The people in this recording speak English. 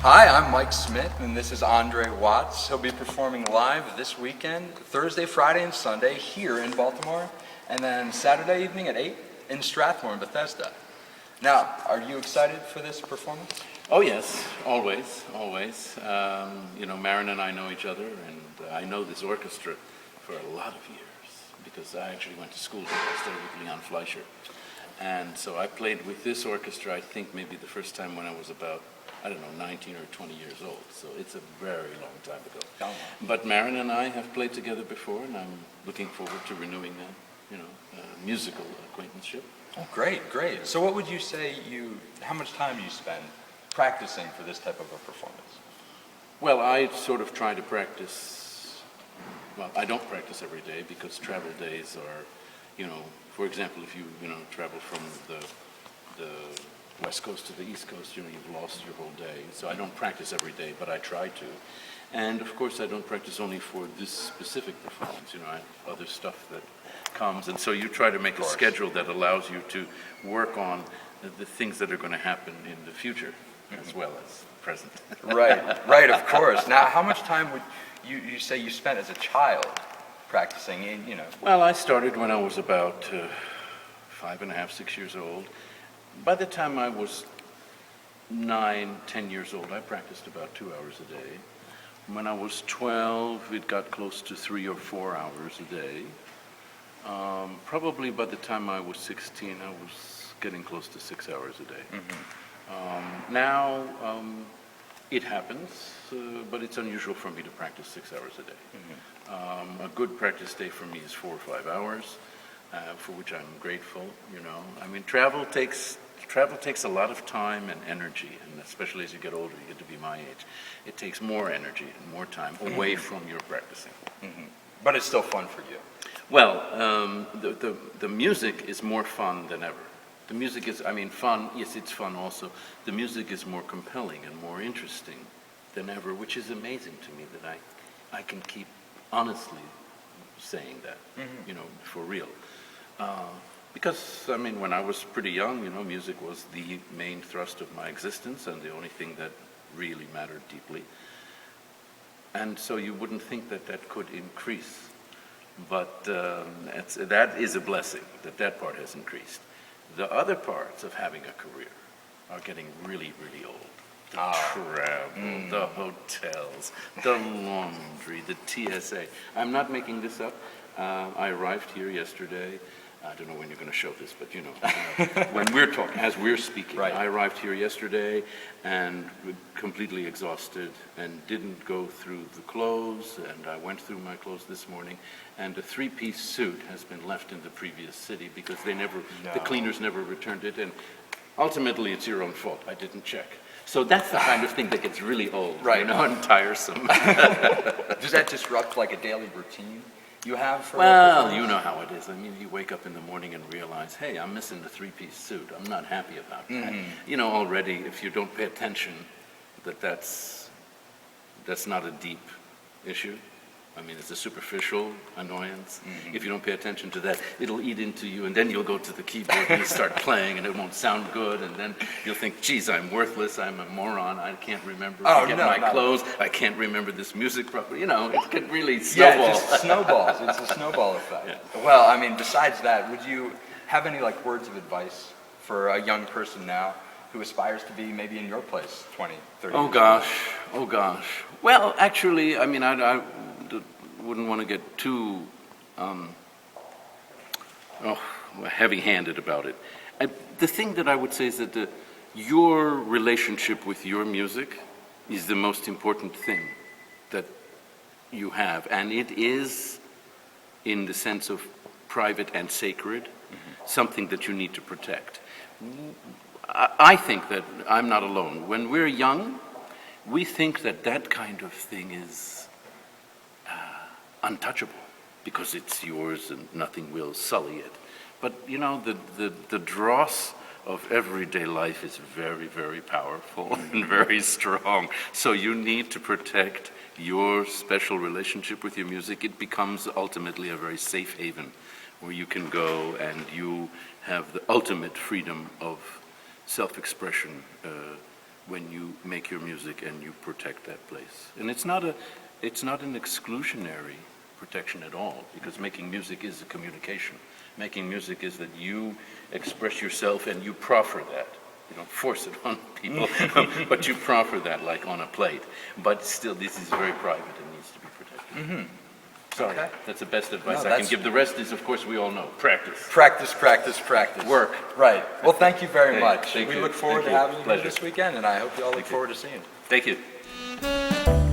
Hi, I'm Mike Smith, and this is André Watts. He'll be performing live this weekend, Thursday, Friday, and Sunday here in Baltimore, and then Saturday evening at 8 in Strathmore in Bethesda. Now, are you excited for this performance? Oh yes, always, always. Marin and I know each other, and I know this orchestra for a lot of years because I actually went to school here. I studied with Leon Fleischer. And so I played with this orchestra, I think maybe the first time when I was about, 19 or 20 years old. So it's a very long time ago. Oh. But Marin and I have played together before, and I'm looking forward to renewing that, musical acquaintanceship. Oh, great, great. So what would you say how much time you spend practicing for this type of a performance? Well, I sort of try to practice, I don't practice every day because travel days are, for example, if you travel from the West Coast to the East Coast, you've lost your whole day. So I don't practice every day, but I try to. And of course, I don't practice only for this specific performance. I have other stuff that comes. And so you try to make a schedule that allows you to work on the things that are going to happen in the future as well as present. Right, of course. Now, how much time would you say you spent as a child practicing? Well, I started when I was about 5.5, 6 years old. By the time I was 9, 10 years old, I practiced about 2 hours a day. When I was 12, it got close to 3 or 4 hours a day. Probably by the time I was 16, I was getting close to 6 hours a day. Mm-hmm. Now, it happens, but it's unusual for me to practice 6 hours a day. Mm-hmm. A good practice day for me is 4 or 5 hours, for which I'm grateful. Travel takes a lot of time and energy, and especially as you get older, you get to be my age. It takes more energy and more time away from your practicing. Mm-hmm. But it's still fun for you. Well, the music is more fun than ever. The music is, fun. Yes, it's fun also. The music is more compelling and more interesting than ever, which is amazing to me that I can keep honestly saying that, for real. Because, when I was pretty young, music was the main thrust of my existence and the only thing that really mattered deeply. And so you wouldn't think that could increase. But that is a blessing, that part has increased. The other parts of having a career are getting really, really old. The travel, the hotels, the laundry, the TSA. I'm not making this up. I arrived here yesterday. I don't know when you're going to show this, but when we're talking, as we're speaking, right. I arrived here yesterday and completely exhausted and didn't go through the clothes, and I went through my clothes this morning, and a 3-piece suit has been left in the previous city because the cleaners never returned it, and ultimately it's your own fault. I didn't check. So that's the kind of thing that gets really old, and tiresome. Does that disrupt like a daily routine you have for Well, you know how it is. You wake up in the morning and realize, hey, I'm missing the 3-piece suit. I'm not happy about that. Mm-hmm. Already, if you don't pay attention, that's not a deep issue. It's a superficial annoyance. Mm-hmm. If you don't pay attention to that, it'll eat into you, and then you'll go to the keyboard and you start playing, and it won't sound good, and then you'll think, geez, I'm worthless, I'm a moron, I can't remember my clothes, I can't remember this music properly. It could really snowball. Yeah, it just snowballs. It's a snowball effect. Yeah. Well, besides that, would you have any words of advice for a young person now who aspires to be maybe in your place 20, 30 years Oh gosh. Well, actually, I wouldn't want to get too heavy-handed about it. The thing that I would say is that your relationship with your music is the most important thing that you have, and it is, in the sense of private and sacred, something that you need to protect. I think that I'm not alone. When we're young, we think that kind of thing is untouchable because it's yours and nothing will sully it. But the dross of everyday life is very, very powerful and very strong. So you need to protect your special relationship with your music. It becomes ultimately a very safe haven where you can go and you have the ultimate freedom of self-expression when you make your music and you protect that place. And it's not an exclusionary protection at all, because making music is a communication. Making music is that you express yourself and you proffer that. You don't force it on people, but you proffer that like on a plate. But still, this is very private and needs to be protected. Mm-hmm. Sorry, Okay. that's the best advice No, I can give. The rest is, of course, we all know. Practice. Practice, practice, practice. Work. Right. Well, thank you very Hey, much. thank We you. look forward Thank to you. having you here Pleasure. this weekend, and I hope you all look Thank you. forward to seeing you. Thank you.